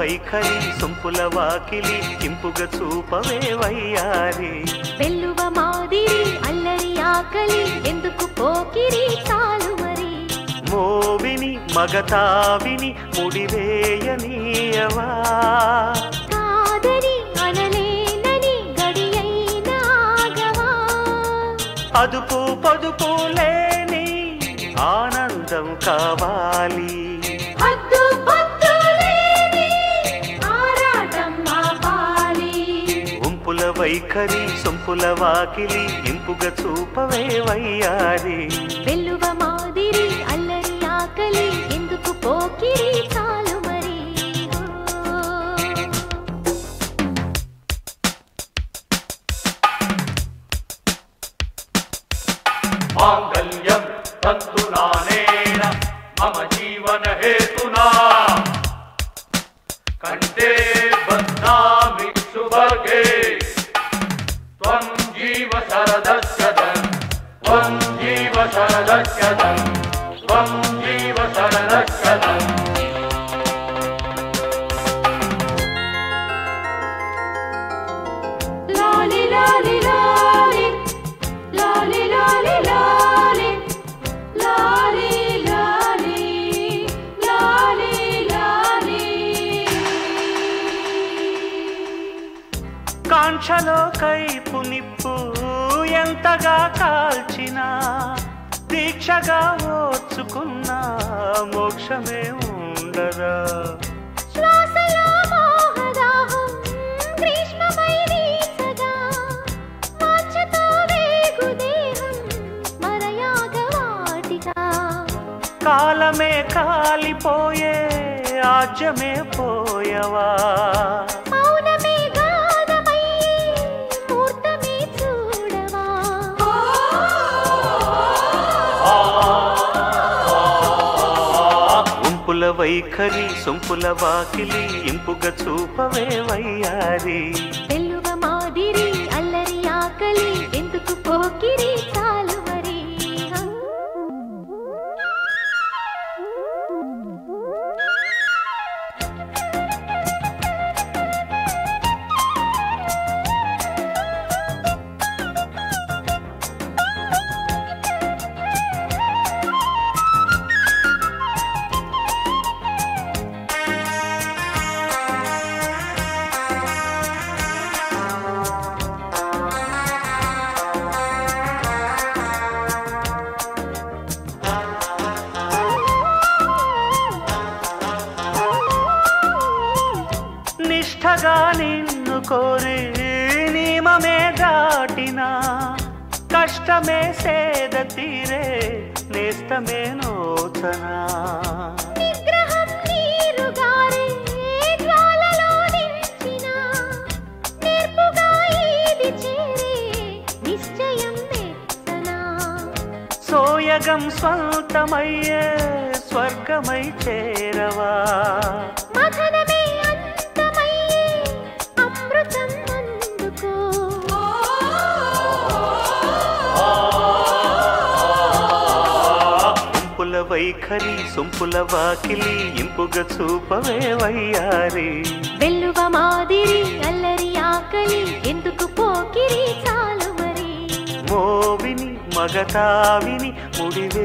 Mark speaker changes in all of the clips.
Speaker 1: వైఖరి సొంపుల వాకిలి ఇంపుగా చూపవే వయ్యారి
Speaker 2: వెల్లువ మాదిరి అల్లరి ఆకలి ఎందుకు పోకిరి చాలు మరి
Speaker 1: మోవిని మగతావిని ముడివేయనీయవా
Speaker 2: కాదని అనలేనని గడియైనా ఆగవా
Speaker 1: అదుపు పొదుపు లేని ఆనందం కావాలి ఉంపుల వైఖరి సొంపుల వాకిలి ఇంపుగా చూపవే వయ్యారి
Speaker 2: వెల్లువ మాదిరి అల్లరి ఆకలి ఎందుకు పోకిరి చాలు మరి
Speaker 3: మాంగళ్యం తంతునానేన మమ జీవన హేతునా కంటే బధ్నామి శుభగే త్వం జీవ శరదస్యదం త్వం జీవ శరదస్యదం త్వం జీవ శరదస్యదం
Speaker 2: లాలి లాలి లాలి లాలి లాలి లాలి లాలి లాలి లాలి లాలి
Speaker 1: కాంక్షలో కైపు నిప్పు ఎంతగా కాల్చినా దీక్షగా ఓర్చుకున్న మోక్షమే ఉండదా
Speaker 2: శ్వాసలో మోహదాహం గ్రీష్మమై వీచగా మార్చతో వేగు దేహం మరయాగవాటిగా
Speaker 1: కాలమే కాలిపోయే ఆజ్యమే పోయవా
Speaker 2: మౌనమే గానమయ్యే మూర్తమే చూడవా
Speaker 1: ఉంపుల వైఖరి సొంపుల వాకిలి ఇంపుగా చూపవే వయ్యారి
Speaker 2: వెల్లువ మాదిరి అల్లరి ఆకలి ఎందుకు పోకిరి చాలు మరి
Speaker 1: నిష్ఠగా నిన్ను కోరి నియమమే దాటినా కష్టమే సేద తీరే నేస్తమే నోచనా
Speaker 2: నిగ్రహం నీరుగారే జ్వాలలో నిలిచిన నేర్పుగా ఈది చేరే నిశ్చయం మెత్తనా
Speaker 1: సోయగం స్వంతమయ్యే స్వర్గమై చేరవా
Speaker 2: మథనమే అంతమయ్యే అమృతం అందుకో
Speaker 1: ఉంపుల వైఖరి సొంపుల వాకిలి ఇంపుగా చూపవే వయ్యారి
Speaker 2: వెల్లువ మాదిరి అల్లరి ఆకలి ఎందుకు పోకిరి చాలు మరి
Speaker 1: మోవిని మగతావిని ముడివేయనీయవా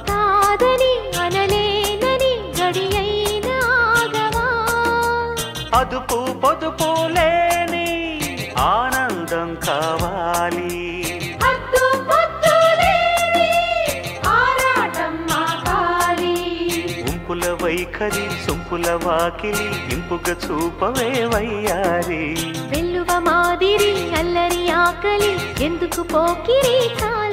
Speaker 2: కాదని అనలేనని గడియైనా ఆగవా
Speaker 1: అదుపు పొదుపు లేని ఆనందం కావాలి
Speaker 2: హద్దు పొద్దు లేని ఆరాటం ఆగాలి
Speaker 1: ఉంపుల వైఖరి సొంపుల వాకిలి ఇంపుగా చూపవే వయ్యారి
Speaker 2: వెల్లువ మాదిరి అల్లరి ఆకలి ఎందుకు పోకిరి చాలు